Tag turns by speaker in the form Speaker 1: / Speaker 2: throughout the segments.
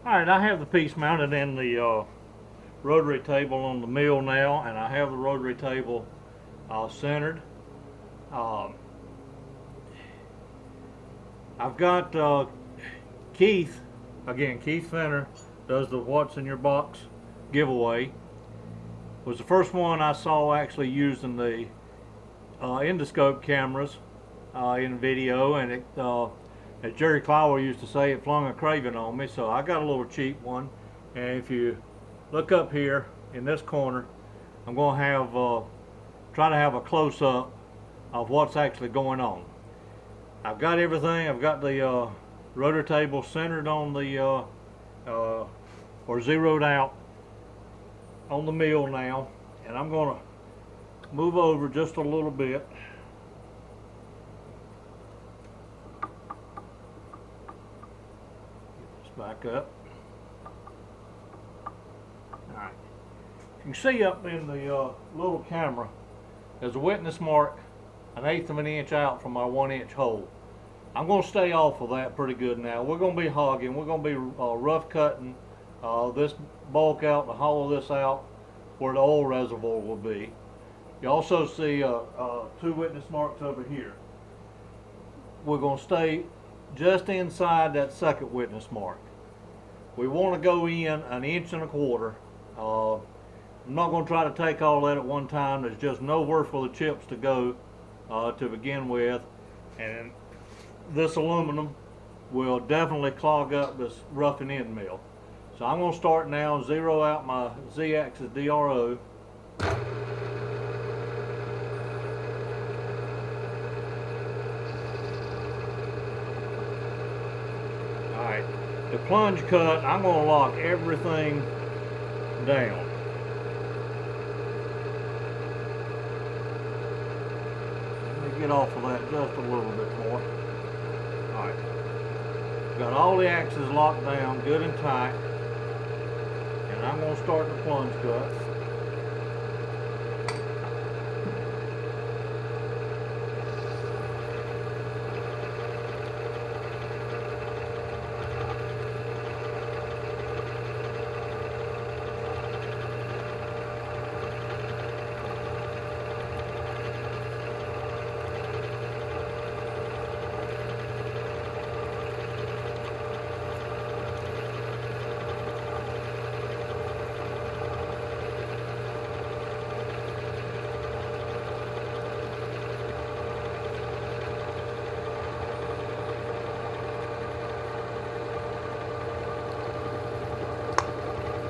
Speaker 1: Alright, I have the piece mounted in the rotary table on the mill now, and I have the rotary table centered. Um, I've got Keith, again, Keith Fenner does the What's in Your Box giveaway. Was the first one I saw actually using the endoscope cameras in video, and it, as Jerry Clower used to say, it flung a craving on me, so I got a little cheap one. And if you look up here in this corner, I'm going to have try to have a close-up of what's actually going on. I've got everything. I've got the rotor table centered on the or zeroed out on the mill now, and I'm going to move over just a little bit. Get this back up. Alright. You can see up in the little camera there's a witness mark 1/8 of an inch out from my 1-inch hole. I'm going to stay off of that pretty good now. We're going to be hogging. We're going to be rough cutting this bulk out and hollow this out where the oil reservoir will be. You also see 2 witness marks over here. We're going to stay just inside that second witness mark. We want to go in 1.25 inches. I'm not going to try to take all that at one time. There's just nowhere for the chips to go to begin with, and this aluminum will definitely clog up this roughing in mill. So I'm going to start now, zero out my Z-axis DRO. Alright, the plunge cut, I'm going to lock everything down. Let me get off of that just a little bit more. Alright, got all the axes locked down good and tight, and I'm going to start the plunge cut.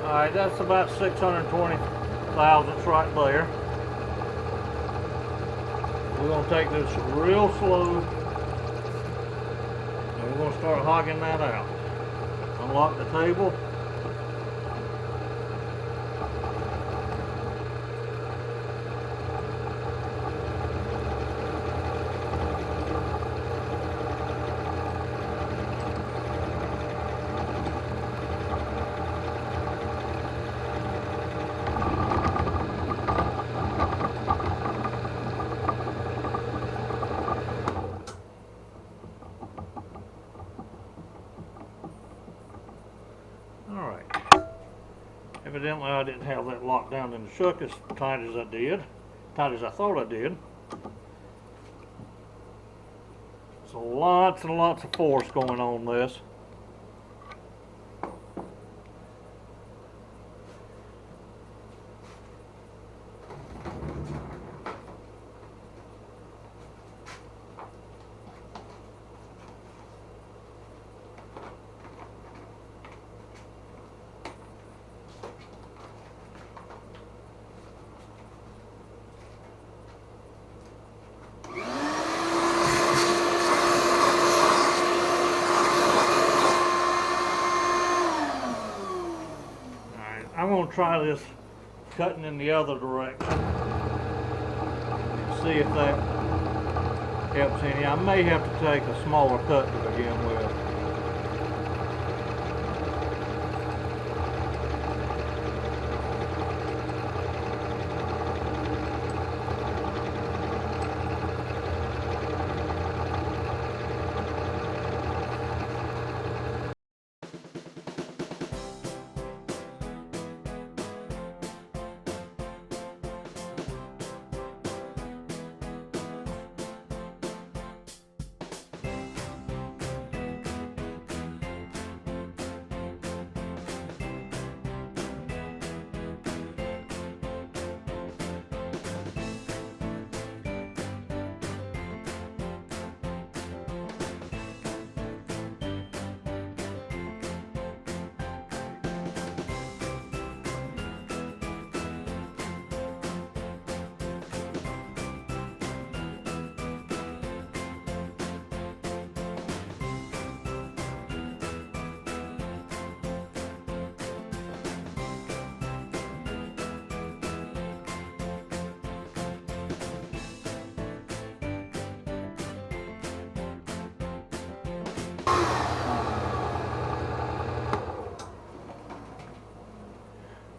Speaker 1: Alright, that's about 620 thousandths right there. We're going to take this real slow, and we're going to start hogging that out. Unlock the table. Alright, evidently I didn't have that locked down in the shuck as tight as I did, tight as I thought I did. So lots and lots of force going on this. I'm going to try this cutting in the other direction and see if that helps any. I may have to take a smaller cut to begin with.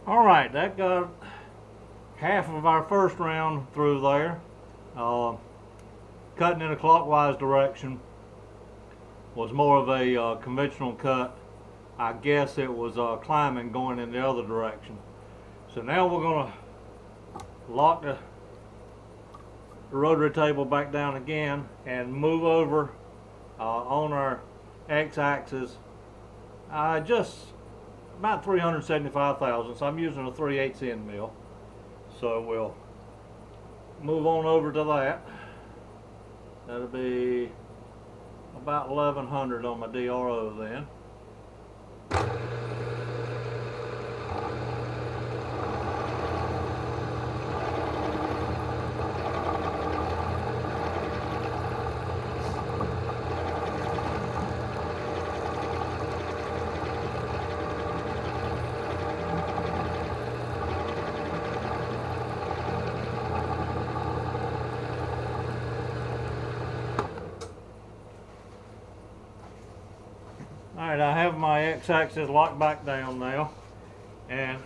Speaker 1: All right, that got half of our first round through there. Cutting in a clockwise direction was more of a conventional cut. I guess it was climbing going in the other direction. So now we're going to lock the rotary table back down again and move over on our x-axis just about 375 thousandths. I'm using a 3/8 end mill. So we'll move on over to that. That'll be about 1100 on my DRO then. Alright, I have my x-axis locked back down now, and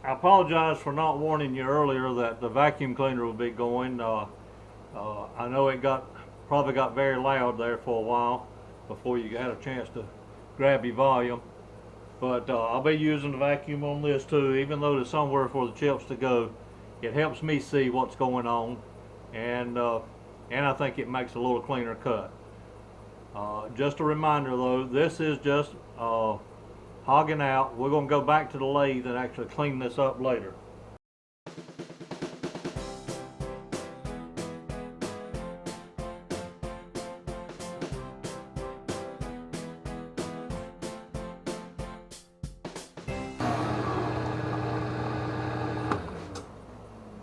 Speaker 1: I apologize for not warning you earlier that the vacuum cleaner will be going. I know it probably got very loud there for a while before you had a chance to grab your volume, but I'll be using the vacuum on this too. Even though there's somewhere for the chips to go, it helps me see what's going on, and I think it makes a little cleaner cut. Just a reminder though, this is just hogging out. We're going to go back to the lathe and actually clean this up later.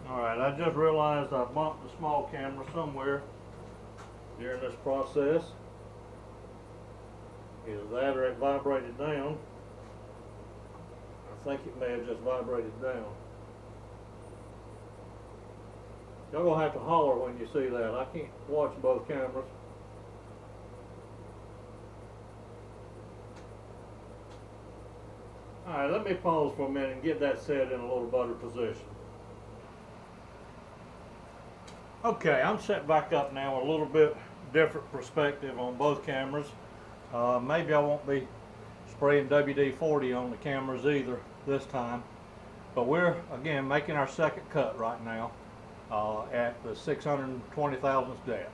Speaker 1: Alright, I just realized I bumped the small camera somewhere during this process. Either that or it vibrated down. I think it may have just vibrated down. Y'all gonna have to holler when you see that. I can't watch both cameras. Alright, let me pause for a minute and get that set in a little better position. Okay, I'm set back up now, a little bit different perspective on both cameras. Maybe I won't be spraying WD-40 on the cameras either this time, but we're again making our second cut right now at the 620 thousandths depth.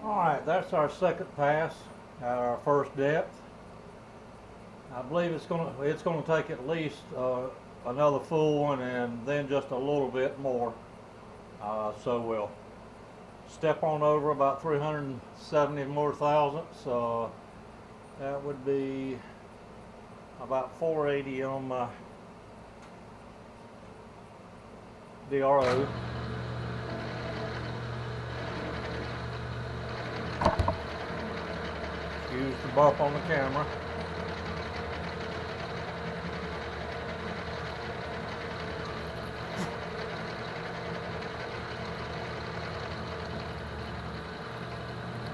Speaker 1: Alright, that's our second pass at our first depth. I believe it's gonna take at least another full one and then just a little bit more. So we'll step on over about 370 more thousandths. That would be about 480 on my DRO. Use the bump on the camera.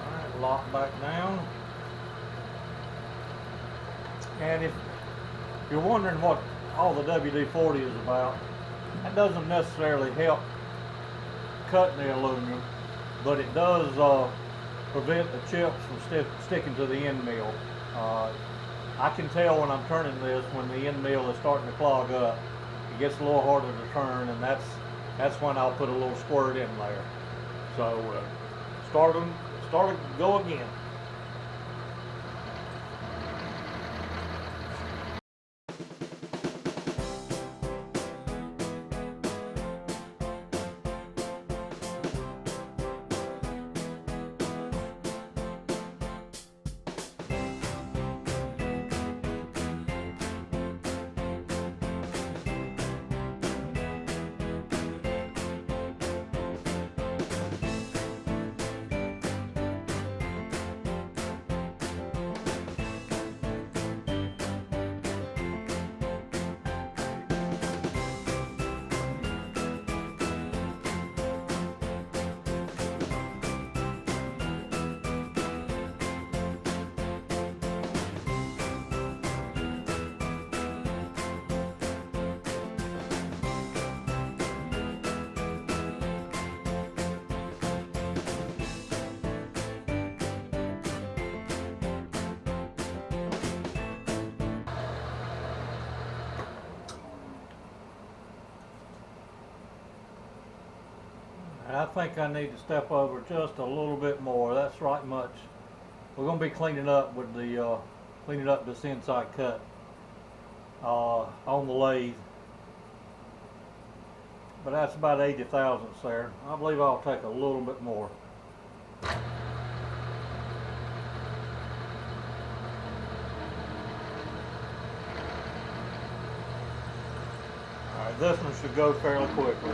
Speaker 1: Alright, lock back down. And if you're wondering what all the WD-40 is about, That doesn't necessarily help cut the aluminum, but it does prevent the chips from sticking to the end mill. I can tell when I'm turning this when the end mill is starting to clog up. It gets a little harder to turn, and that's when I'll put a little squirt in there. So start to go again. I think I need to step over just a little bit more. That's right much. We're going to be cleaning up with the cleaning up this inside cut on the lathe. But that's about 80 thousandths there. I believe I'll take a little bit more. Alright, this one should go fairly quickly.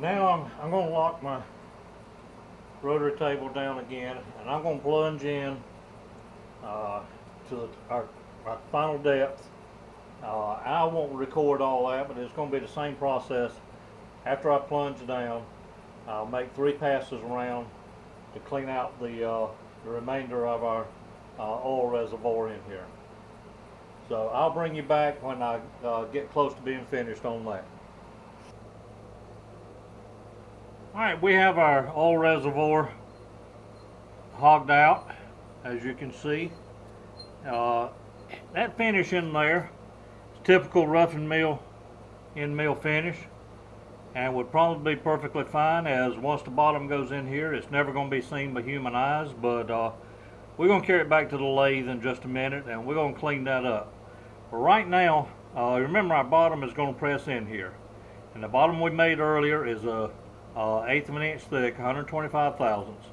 Speaker 1: Now I'm going to lock my rotary table down again, and I'm going to plunge in to our final depth. I won't record all that, but it's going to be the same process. After I plunge down, I'll make 3 passes around to clean out the remainder of our oil reservoir in here. So I'll bring you back when I get close to being finished on that. Alright, we have our oil reservoir hogged out, as you can see. That finish in there is typical rough and mill end mill finish, and would probably be perfectly fine, as once the bottom goes in here it's never going to be seen by human eyes. But we're going to carry it back to the lathe in just a minute, and we're going to clean that up. But right now, remember, our bottom is going to press in here, and the bottom we made earlier is a 1/8 of an inch thick, 125 thousandths.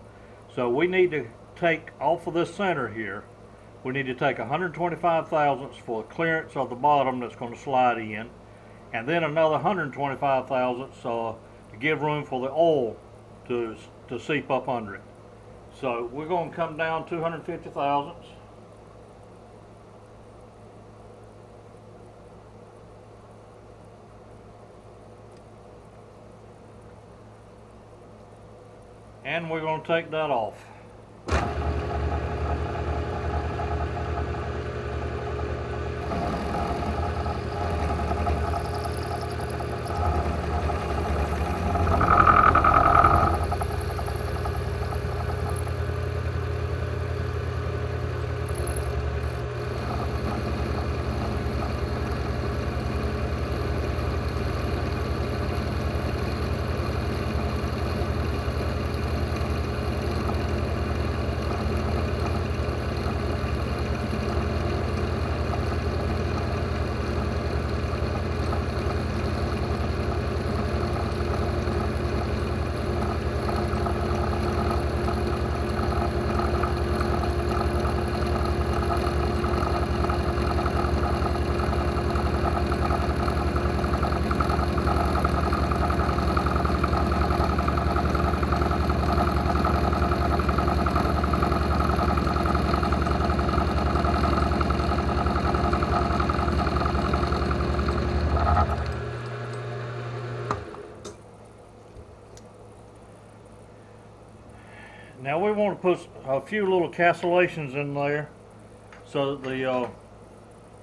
Speaker 1: So we need to take off of this center here, we need to take 125 thousandths for clearance of the bottom that's going to slide in, and then another 125 thousandths to give room for the oil to seep up under it. So we're going to come down 250 thousandths. And we're going to take that off. want to put a few little castellations in there so that the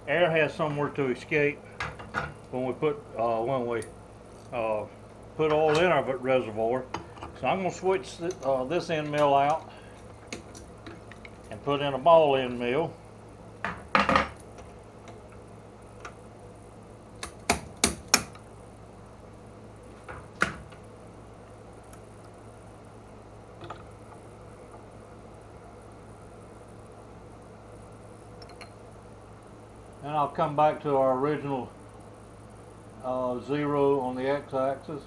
Speaker 1: air has somewhere to escape when we put oil in our reservoir. So I'm going to switch this end mill out and put in a ball end mill. And I'll come back to our original 0 on the x-axis.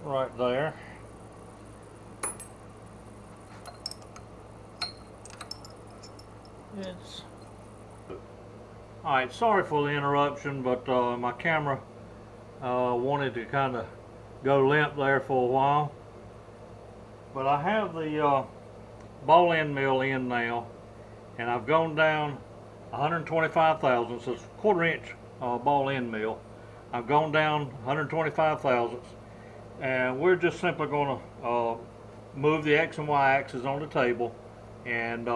Speaker 1: Right there. Alright, sorry for the interruption, but my camera wanted to kind of go limp there for a while. But I have the ball end mill in now, and I've gone down 125 thousandths, so it's a 1/4 inch ball end mill. I've gone down 125 thousandths, and we're just simply going to move the X and Y axis on the table and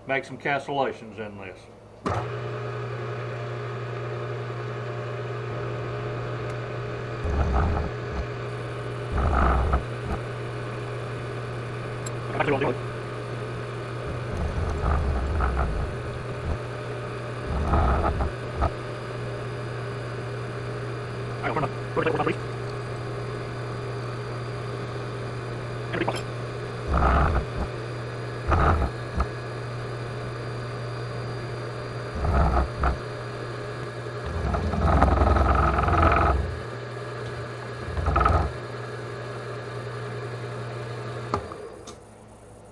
Speaker 1: make some castellations in this.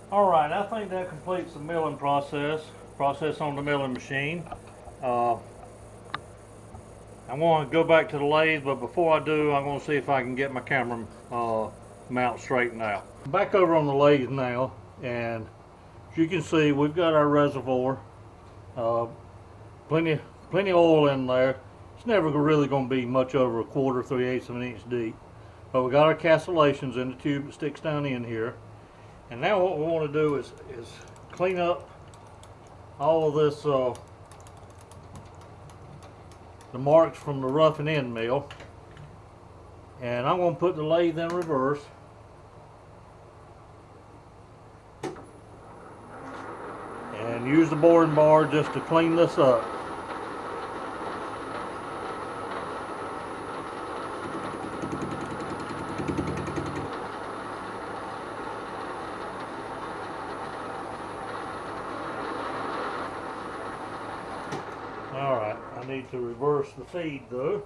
Speaker 1: Alright, I think that completes the milling process on the milling machine. I want to go back to the lathe, but before I do, I'm going to see if I can get my camera mount straightened out. I'm back over on the lathe now, and as you can see, we've got our reservoir. Plenty of oil in there. It's never really going to be much over 1/4, 3/8 of an inch deep. But we got our castellations in the tube that sticks down in here. And now what we want to do is clean up all of this, the marks from the rough and end mill. And I'm going to put the lathe in reverse. And use the boring bar just to clean this up. Alright, I need to reverse the feed though.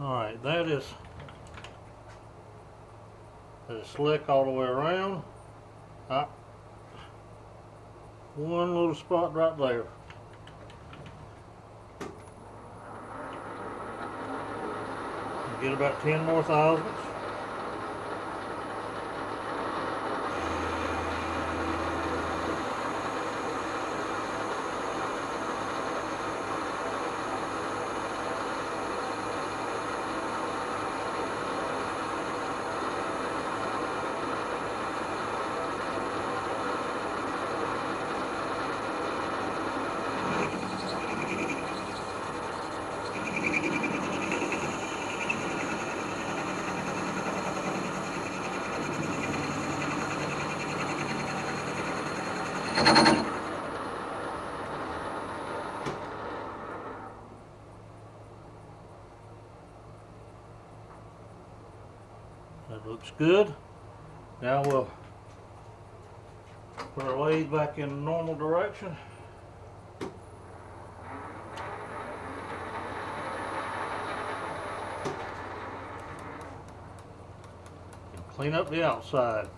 Speaker 1: Alright, that is slick all the way around. One little spot right there. Get about 10 more thousandths. That looks good. Now we'll put our lathe back in the normal direction. And clean up the outside.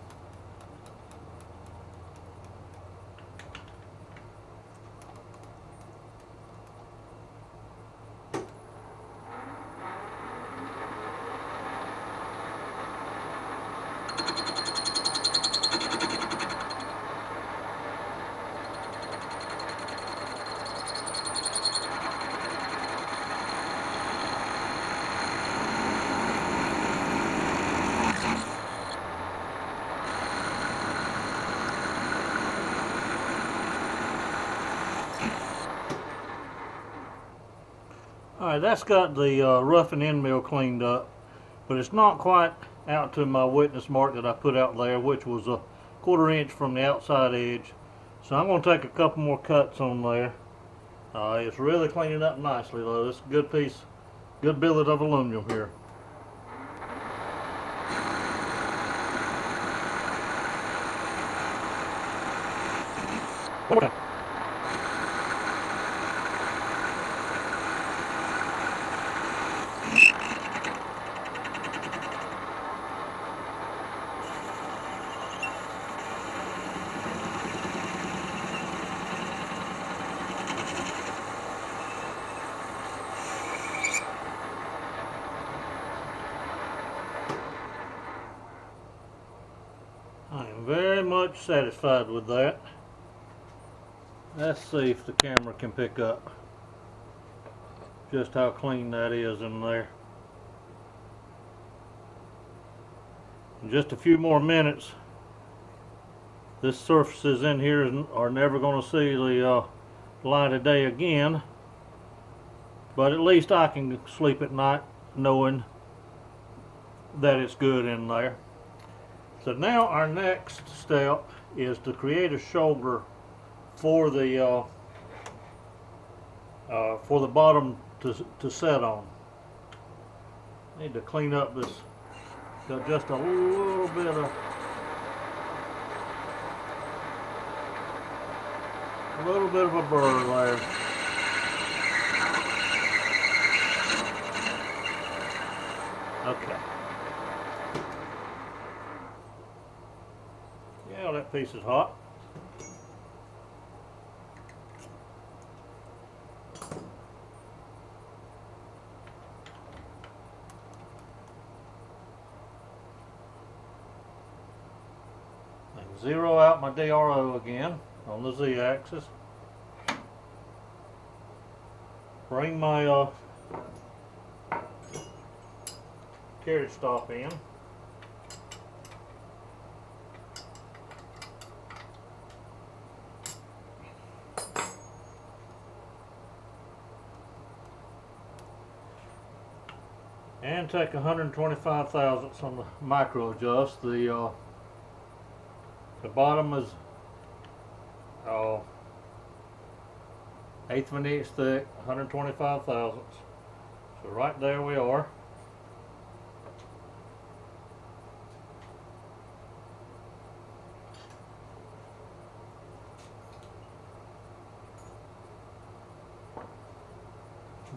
Speaker 1: Alright, that's got the rough and end mill cleaned up, but it's not quite out to my witness mark that I put out there, which was a 1/4 inch from the outside edge. So I'm going to take a couple more cuts on there. It's really cleaning up nicely though. It's a good piece, good billet of aluminum here. Okay. I am very much satisfied with that. Let's see if the camera can pick up just how clean that is in there. In just a few more minutes, this surfaces in here are never going to see the light of day again, but at least I can sleep at night knowing that it's good in there. So now our next step is to create a shoulder for the bottom to set on. Need to clean up this. Got just a little bit of a burr there. Okay. Yeah, that piece is hot. Zero out my DRO again on the Z-axis. Bring my carriage stop in. And take 125 thousandths on the micro adjust. The bottom is 1/8 of an inch thick, 125 thousandths. So right there we are.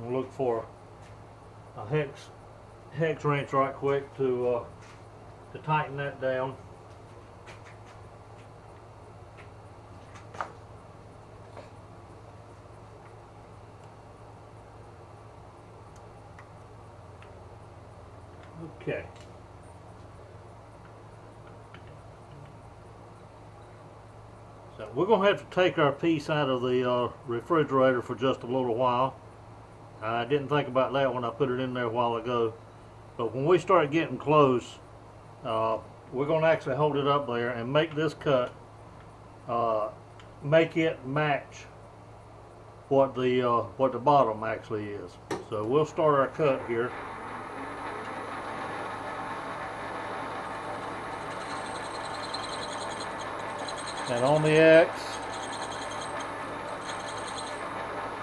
Speaker 1: We'll look for a hex wrench right quick to tighten that down. Okay. So we're going to have to take our piece out of the refrigerator for just a little while. I didn't think about that when I put it in there a while ago. But when we start getting close, we're going to actually hold it up there and make this cut, make it match what the bottom actually is. So we'll start our cut here. And on the X,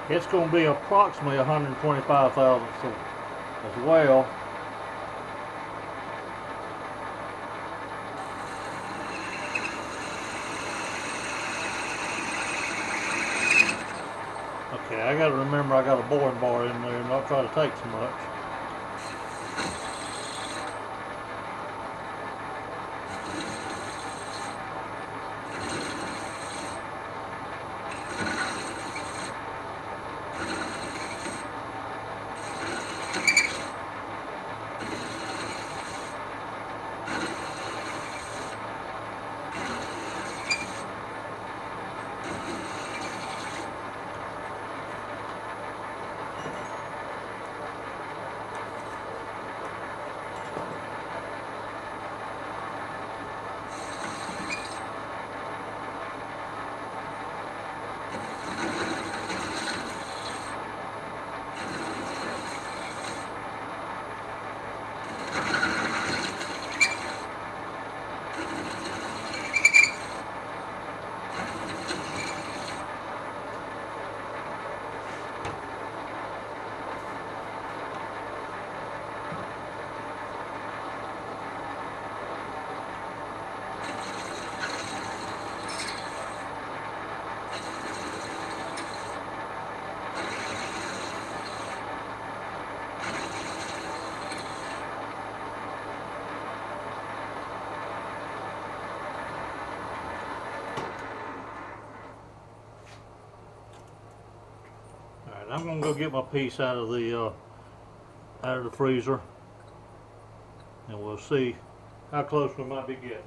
Speaker 1: It's going to be approximately 125 thousandths as well. Okay, I got to remember I got a boring bar in there and not try to take so much. I'm gonna go get my piece out of the freezer, and we'll see how close we might be getting.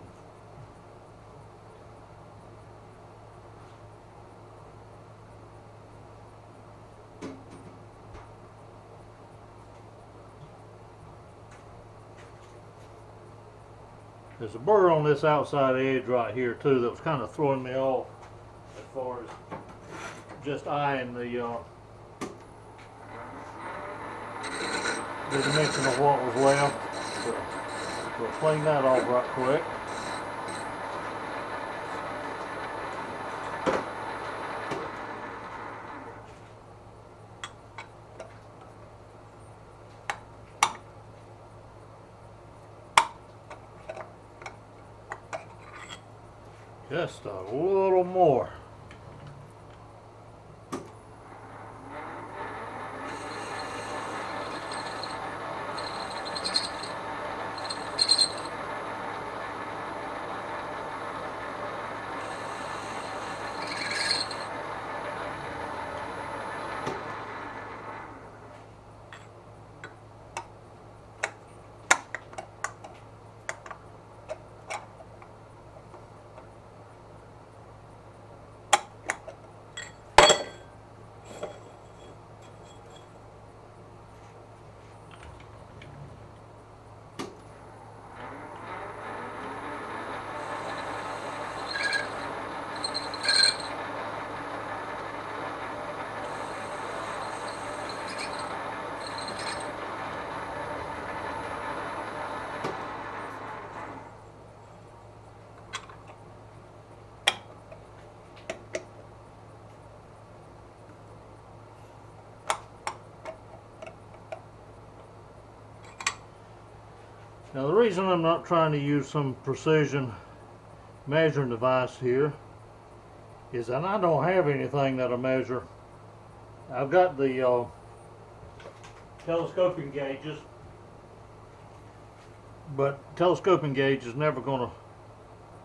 Speaker 1: There's a burr on this outside edge right here too that was kind of throwing me off as far as just eyeing the dimension of what was left. So we'll clean that off right quick. Just a little more. Now the reason I'm not trying to use some precision measuring device here is that I don't have anything that'll measure. I've got the telescoping gauges, but telescoping gauge is never going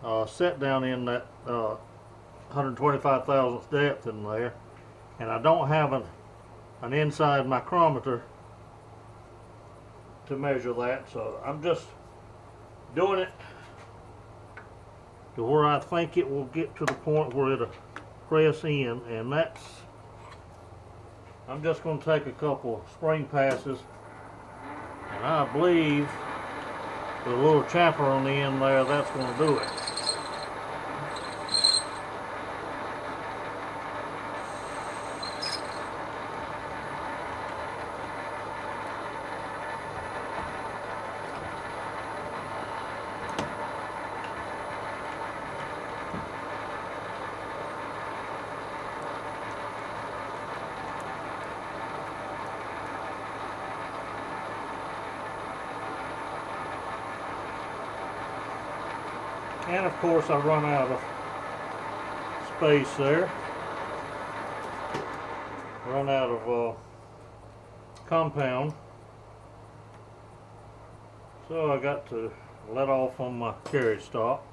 Speaker 1: to set down in that 125 thousandths depth in there, and I don't have an inside micrometer to measure that, so I'm just doing it to where I think it will get to the point where it'll press in, and that's, I'm just going to take a couple of spring passes, and I believe with a little chamfer on the end there, that's going to do it. And of course I run out of space there. Run out of compound. So I got to let off on my carriage stop.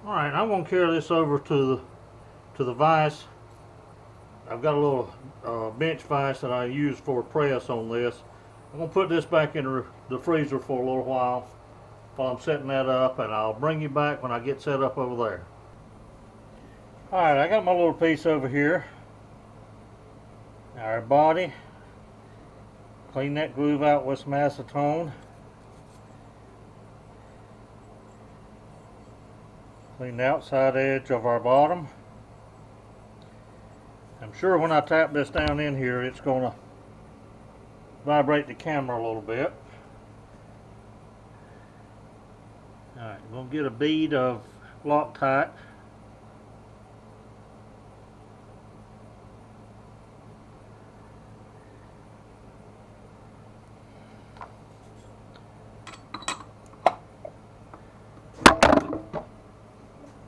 Speaker 1: Alright, I'm going to carry this over to the vise. I've got a little bench vise that I use for press on this. I'm going to put this back in the freezer for a little while I'm setting that up, and I'll bring you back when I get set up over there. Alright, I got my little piece over here. Our body. Clean that groove out with some acetone. Clean the outside edge of our bottom. I'm sure when I tap this down in here, it's going to vibrate the camera a little bit. Alright, we're going to get a bead of Loctite.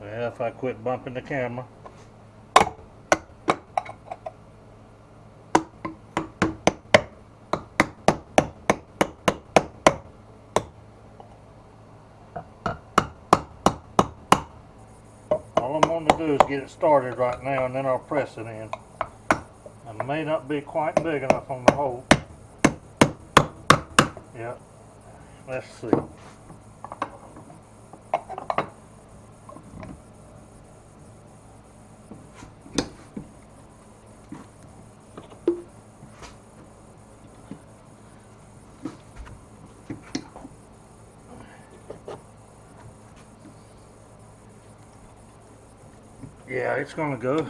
Speaker 1: Well, if I quit bumping the camera. All I'm going to do is get it started right now, and then I'll press it in. It may not be quite big enough on the hole. Yeah, let's see. Yeah, it's going to go.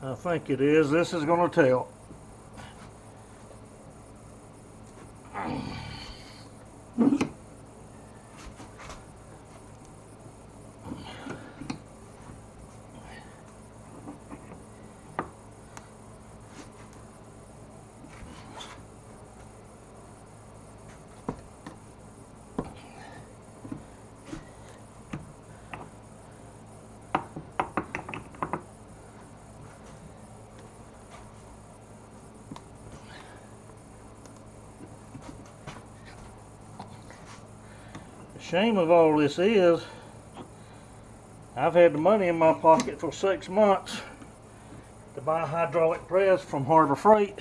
Speaker 1: I think it is. This is going to tell. Shame of all this is, I've had the money in my pocket for 6 months to buy a hydraulic press from Harbor Freight,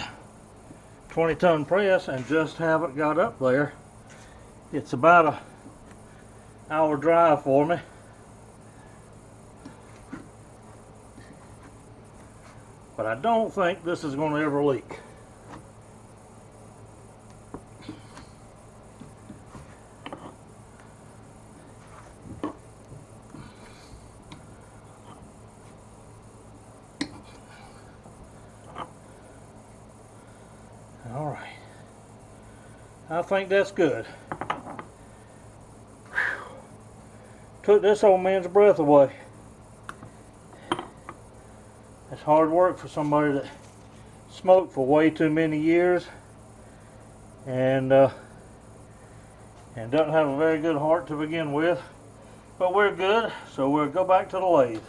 Speaker 1: 20-ton press, and just haven't got up there. It's about an hour drive for me. But I don't think this is going to ever leak. Alright, I think that's good. Whew. Took this old man's breath away. It's hard work for somebody that smoked for way too many years and doesn't have a very good heart to begin with. But we're good, so we'll go back to the lathe.